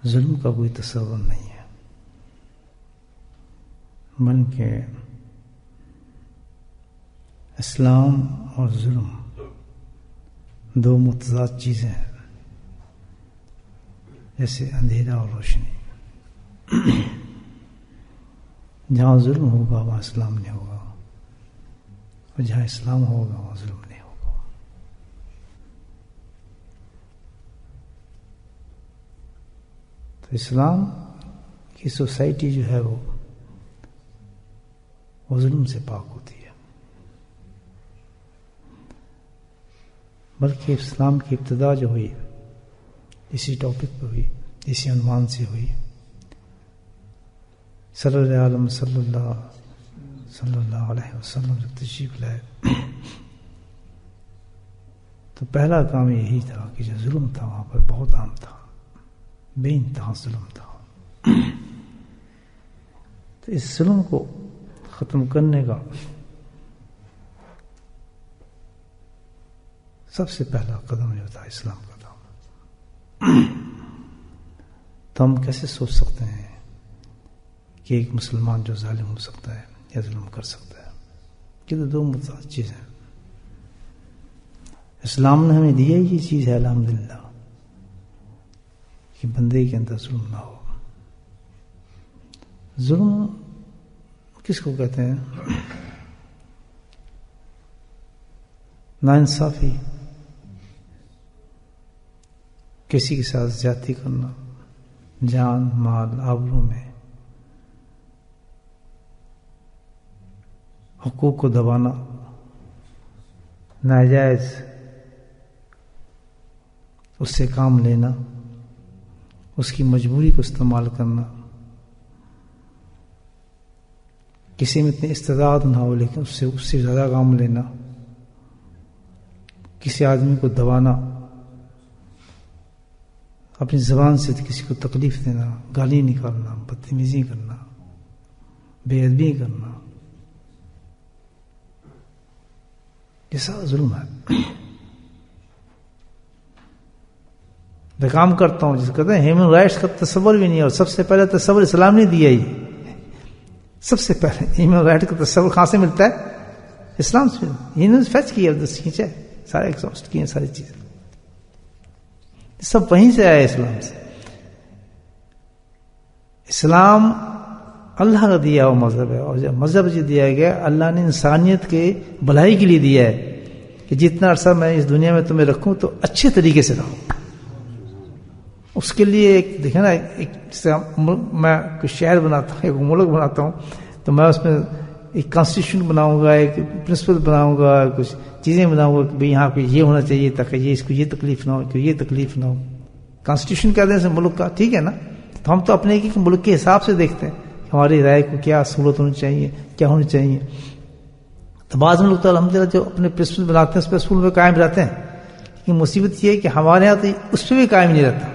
ظلم کا کوئی تصور نہیں ہے، بلکہ اسلام اور ظلم دو متضاد چیزیں ہیں، جیسے اندھیرا اور روشنی۔ جہاں ظلم ہوگا وہاں اسلام نہیں ہوگا، اور جہاں اسلام ہوگا وہاں ظلم نہیں ہوگا۔ تو اسلام کی سوسائٹی جو ہے وہ ظلم سے پاک ہوتی ہے، بلکہ اسلام کی ابتدا جو ہوئی اسی ٹاپک پہ ہوئی، اسی عنوان سے ہوئی۔ صلی اللہ علیہ وسلم جب تشریف لائے تو پہلا کام یہی تھا کہ جو ظلم تھا وہاں پر بہت عام تھا، بے انتہا ظلم تھا۔ تو اس ظلم کو ختم کرنے کا سب سے پہلا قدم جو تھا اسلام کا تھا۔ تو ہم کیسے سوچ سکتے ہیں کہ ایک مسلمان جو ظالم ہو سکتا ہے یا ظلم کر سکتا ہے؟ یہ تو دو متضاد چیزیں ہیں۔ اسلام نے ہمیں دیا یہ چیز ہے الحمدللہ کہ بندے کے اندر ظلم نہ ہو۔ ظلم کس کو کہتے ہیں؟ ناانصافی، کسی کے ساتھ زیادتی کرنا، جان مال آبرو میں حقوق کو دبانا، ناجائز اس سے کام لینا، اس کی مجبوری کو استعمال کرنا، کسی میں اتنی استعداد نہ ہو لیکن اس سے زیادہ کام لینا، کسی آدمی کو دبانا، اپنی زبان سے کسی کو تکلیف دینا، گالی نکالنا، بدتمیزی کرنا، بے ادبی کرنا، یہ سارا ظلم ہے۔ میں کام کرتا ہوں جس کہتے ہیں ہیومن رائٹس کا تصور بھی نہیں ہے، اور سب سے پہلے تصور اسلام نے دیا ہی۔ سب سے پہلے ہیومن رائٹ کا تصور کہاں سے ملتا ہے؟ اسلام سے۔ انہوں نے فیچ کیا، کھینچا ہے، سارے ایگزاسٹ کیے ساری چیزیں، سب وہیں سے آیا اسلام سے۔ اسلام اللہ کا دیا ہوا مذہب ہے، اور جب مذہب جو دیا گیا اللہ نے انسانیت کے بھلائی کے لیے دیا ہے کہ جتنا عرصہ میں اس دنیا میں تمہیں رکھوں تو اچھے طریقے سے رہو۔ اس کے لیے ایک دیکھیں نا، ایک میں کوئی شہر بناتا ہوں، ایک ملک بناتا ہوں، تو میں اس میں ایک کانسٹیٹیوشن بناؤں گا، ایک پرنسپل بناؤں گا، کچھ چیزیں بناؤں گا کہ بھئی یہاں پہ یہ ہونا چاہیے تاکہ یہ اس کو یہ تکلیف نہ ہو، کہ یہ تکلیف نہ ہو۔ کانسٹیٹیوشن کہتے ہیں ملک کا، ٹھیک ہے نا؟ تو ہم تو اپنے ایک ملک کے حساب سے دیکھتے ہیں کہ ہماری رائے کو کیا سہولت ہونی چاہیے، کیا ہونی چاہیے۔ تو بعض ملک تو الحمدللہ جو اپنے پرنسپل بناتے ہیں اس پہ اصول پہ قائم رہتے ہیں، لیکن مصیبت یہ ہے کہ ہمارے یہاں تو اس پہ بھی قائم نہیں رہتا۔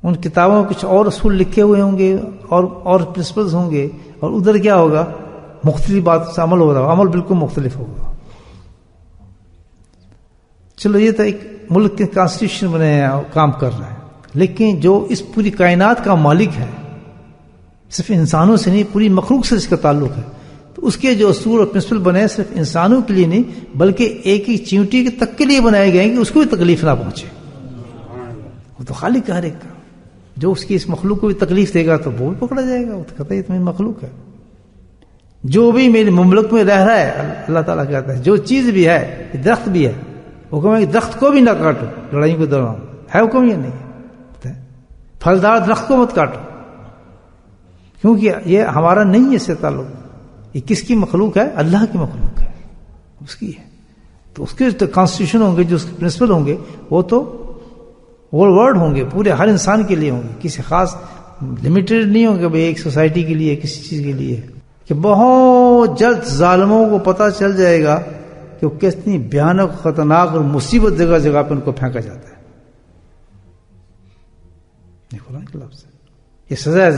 ان کتابوں میں کچھ اور اصول لکھے ہوئے ہوں گے اور پرنسپلز ہوں گے، اور ادھر کیا ہوگا؟ مختلف بات سے عمل ہو رہا ہوگا، عمل بالکل مختلف ہوگا۔ چلو یہ تو ایک ملک کے کانسٹیٹیوشن بنے ہیں اور کام کر رہے ہیں، لیکن جو اس پوری کائنات کا مالک ہے، صرف انسانوں سے نہیں پوری مخلوق سے اس کا تعلق ہے، تو اس کے جو اصول اور پرنسپل بنے ہیں صرف انسانوں کے لیے نہیں بلکہ ایک ہی چیونٹی تک کے لیے بنائے گئے ہیں کہ اس کو بھی تکلیف نہ پہنچے۔ وہ تو خالق ہر ایک کا، جو اس کی اس مخلوق کو بھی تکلیف دے گا تو وہ بھی پکڑا جائے گا، وہ تو کہتا ہے یہ تمہیں مخلوق ہے۔ جو بھی میرے مملک میں رہ رہا ہے، اللہ تعالیٰ کہتا ہے جو چیز بھی ہے، درخت بھی ہے، حکم ہے کہ درخت کو بھی نہ کاٹو لڑائی کے دوران، ہے حکم یا نہیں؟ پھلدار درخت کو مت کاٹو، کیونکہ یہ ہمارا نہیں ہے، اس سے تعلق یہ کس کی مخلوق ہے؟ اللہ کی مخلوق ہے، اس کی ہے۔ تو اس کے جو کانسٹیٹیوشن ہوں گے، جو اس کے پرنسپل ہوں گے، وہ تو ورلڈ ہوں گے، پورے ہر انسان کے لیے ہوں گے، کسی خاص لمیٹڈ نہیں ہوں گے بھئی ایک سوسائٹی کے لیے، کسی چیز کے لیے۔ کہ بہت جلد ظالموں کو پتہ چل جائے گا کہ وہ کتنی بھیانک، خطرناک اور مصیبت جگہ جگہ پہ ان کو پھینکا جاتا ہے۔ دیکھو نا کہ لفظ یہ سزا ہے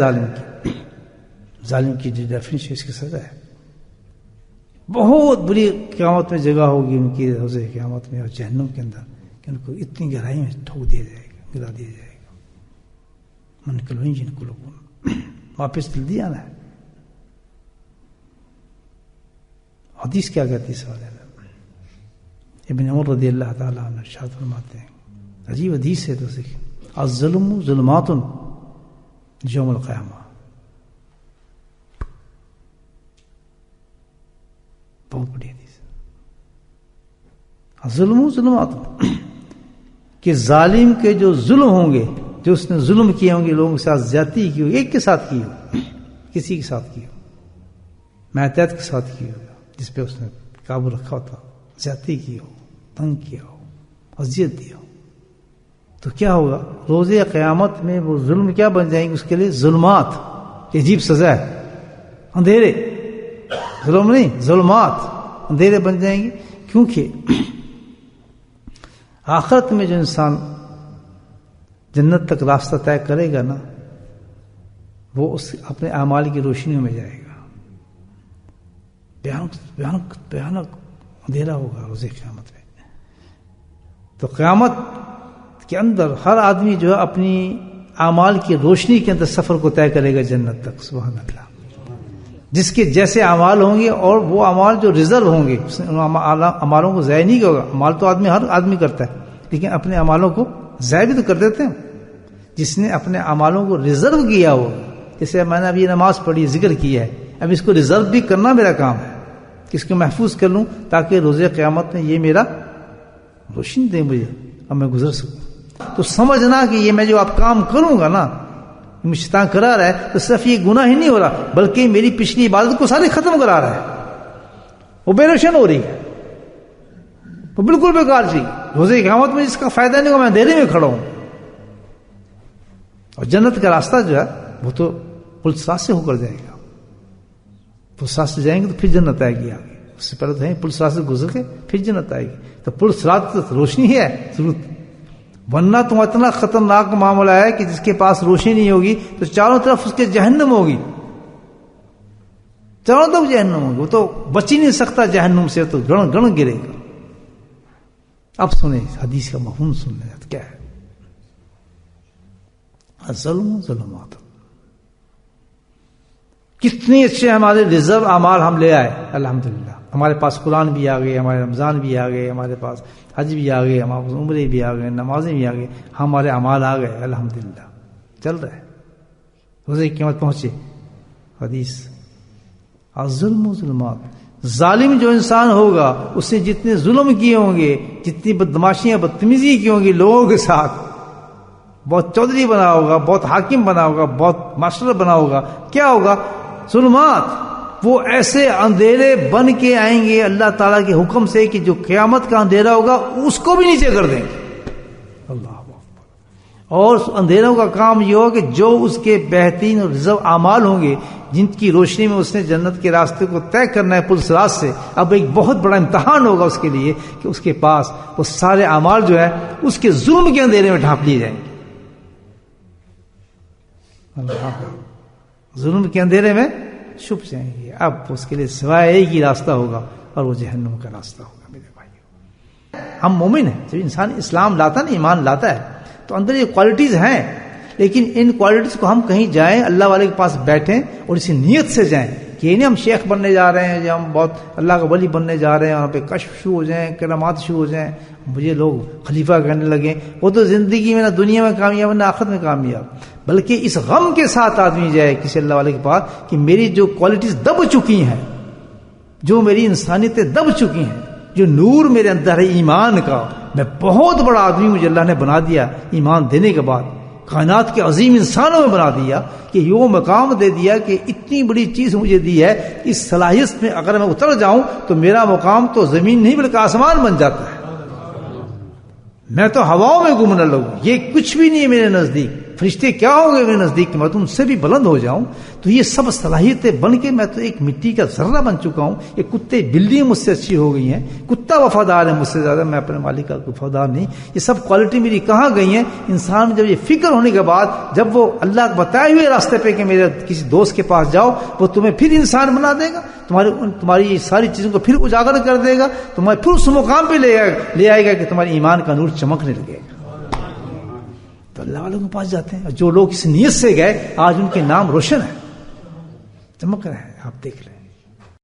ظالم کی جو ڈیفینیشن اس کی سزا ہے۔ بہت بری قیامت میں جگہ ہوگی ان کی، روزے قیامت میں اور جہنم کے اندر، کہ ان کو اتنی گہرائی میں ٹھوک دیا جائے گا، گرا دیا جائے گا۔ من قلبین ينقلبون، واپس جلدی آنا ہے. حدیث کیا کہتی ہے اس بارے میں؟ ابن عمر رضی اللہ تعالیٰ عنہ ارشاد فرماتے ہیں، عجیب حدیث ہے تو سیکھ، الظلم ظلمات یوم القیامہ. بہت بڑی حدیث ہے. الظلم ظلمات، کہ ظالم کے جو ظلم ہوں گے، جو اس نے ظلم کیے ہوں گے، لوگوں کے ساتھ زیادتی کی ہو، ایک کے ساتھ کی ہو، کسی کے ساتھ کی ہو، ماتحت کے ساتھ کی ہو، جس پہ اس نے قابو رکھا ہوتا، زیادتی کی ہو، تنگ کیا ہو، اذیت دیا ہو، تو کیا ہوگا؟ روز قیامت میں وہ ظلم کیا بن جائیں گے اس کے لیے؟ ظلمات. کہ عجیب سزا ہے، اندھیرے، ظلم نہیں، ظلمات، اندھیرے بن جائیں گے. کیونکہ آخرت میں جو انسان جنت تک راستہ طے کرے گا نا، وہ اس اپنے اعمال کی روشنی میں جائے گا. بھیانک اندھیرا ہوگا روز قیامت میں. تو قیامت کے اندر ہر آدمی جو ہے اپنی اعمال کی روشنی کے اندر سفر کو طے کرے گا جنت تک. سبحان اللہ. جس کے جیسے اعمال ہوں گے اور وہ اعمال جو ریزرو ہوں گے، اعمالوں کو ضائع نہیں ہوگا. اعمال تو ہر آدمی کرتا ہے، لیکن اپنے اعمالوں کو ضائع بھی تو کر دیتے ہیں. جس نے اپنے اعمالوں کو ریزرو کیا ہو، جیسے میں نے اب یہ نماز پڑھی، ذکر کیا ہے، اب اس کو ریزرو بھی کرنا میرا کام ہے کہ اس کو محفوظ کر لوں تاکہ روز قیامت میں یہ میرا روشنی دے مجھے اب میں گزر سکوں. تو سمجھنا کہ یہ میں جو آپ کام کروں گا نا، مجھ شیطان کرا رہا ہے، تو صرف یہ گناہ ہی نہیں ہو رہا بلکہ میری پچھلی عبادت کو ساری ختم کرا رہا ہے. وہ بے روشن ہو رہی ہے، وہ بالکل بیکار چیز. روز قیامت میں اس کا فائدہ نہیں ہوگا، میں اندھیرے میں کھڑا ہوں. اور جنت کا راستہ جو ہے وہ تو پل صراط سے ہو کر جائے گا. پل صراط سے جائیں گے تو پھر جنت آئے گی آگے. اس سے پہلے تو ہے پل صراط سے گزر کے پھر جنت آئے گی. تو پل صراط تو روشنی ہے ضرورت، ورنہ تو اتنا خطرناک معاملہ ہے کہ جس کے پاس روشنی نہیں ہوگی تو چاروں طرف اس کے جہنم ہوگی، چاروں طرف جہنم ہوگی. وہ تو بچ ہی نہیں سکتا جہنم سے، تو گڑ گڑ گرے گا. اب سنیں حدیث کا مفہوم سننے کیا ہے. الظلم ظلمات. کتنے اچھے ہمارے ریزرو اعمال ہم لے آئے الحمدللہ. ہمارے پاس قرآن بھی آ گئے، ہمارے رمضان بھی آ گئے، ہمارے پاس حج بھی آ گئے، ہمارے پاس عمرے بھی آ گئے، نمازیں بھی آ گئے، ہمارے اعمال آ گئے الحمدللہ، چل رہے. روز قیامت پہنچے. حدیث الظلم ظلمات. ظالم جو انسان ہوگا اس نے جتنے ظلم کیے ہوں گے، جتنی بدماشیاں بدتمیزی کی ہوں گی لوگوں کے ساتھ، بہت چودھری بنا ہوگا، بہت حاکم بنا ہوگا، بہت ماسٹر بنا ہوگا، کیا ہوگا؟ ظلمات. وہ ایسے اندھیرے بن کے آئیں گے اللہ تعالیٰ کے حکم سے کہ جو قیامت کا اندھیرا ہوگا اس کو بھی نیچے کر دیں گے. اللہ اکبر. اور اندھیروں کا کام یہ ہوگا کہ جو اس کے بہترین اور ریزرو اعمال ہوں گے، جن کی روشنی میں اس نے جنت کے راستے کو طے کرنا ہے پل صراط سے، اب ایک بہت بڑا امتحان ہوگا اس کے لیے کہ اس کے پاس وہ سارے اعمال جو ہے اس کے ظلم کے اندھیرے میں ڈھانپ لیے جائیں گے. اللہ، ظلم کے اندھیرے میں چھپ جائیں گے. اب اس کے لیے سوائے ایک ہی راستہ ہوگا اور وہ جہنم کا راستہ ہوگا. میرے بھائیو، ہم مومن ہیں. جب انسان اسلام لاتا ہے نا، ایمان لاتا ہے، تو اندر یہ کوالٹیز ہیں، لیکن ان کوالٹیز کو ہم کہیں جائیں اللہ والے کے پاس بیٹھیں اور اسی نیت سے جائیں کہ یہ نہیں ہم شیخ بننے جا رہے ہیں یا ہم بہت اللہ کا ولی بننے جا رہے ہیں، وہاں پہ کشف شروع ہو جائیں، کرامات شروع ہو جائیں، مجھے لوگ خلیفہ کہنے لگیں. وہ تو زندگی میں نہ دنیا میں کامیاب نہ آخرت میں کامیاب. بلکہ اس غم کے ساتھ آدمی جائے کسی اللہ والے کے پاس کہ میری جو کوالٹیز دب چکی ہیں، جو میری انسانیتیں دب چکی ہیں، جو نور میرے اندر ہے ایمان کا، میں بہت بڑا آدمی مجھے اللہ نے بنا دیا ایمان دینے کے بعد، کائنات کے عظیم انسانوں میں بنا دیا کہ یہ وہ مقام دے دیا کہ اتنی بڑی چیز مجھے دی ہے، اس صلاحیت میں اگر میں اتر جاؤں تو میرا مقام تو زمین نہیں بلکہ آسمان بن جاتا ہے. میں تو ہواؤں میں گھومنے لگوں، یہ کچھ بھی نہیں ہے میرے نزدیک. فرشتے کیا ہوں گے میرے نزدیک کہ میں تو ان سے بھی بلند ہو جاؤں. تو یہ سب صلاحیتیں بن کے میں تو ایک مٹی کا ذرہ بن چکا ہوں. یہ کتے بلیاں مجھ سے اچھی ہو گئی ہیں، کتا وفادار ہے مجھ سے زیادہ، میں اپنے مالک کا وفادار نہیں. یہ سب کوالٹی میری کہاں گئی ہیں؟ انسان جب یہ فکر ہونے کے بعد جب وہ اللہ کے بتائے ہوئے راستے پہ کہ میرے کسی دوست کے پاس جاؤ، وہ تمہیں پھر انسان بنا دے گا، تمہاری ساری چیزوں کو پھر اجاگر کر دے گا، تمہیں پھر اس مقام پہ لے آئے گا کہ تمہارے ایمان کا نور چمکنے لگے گا. تو اللہ والوں کے پاس جاتے ہیں. اور جو لوگ اس نیت سے گئے آج ان کے نام روشن ہے, چمک رہے ہیں, آپ دیکھ رہے ہیں.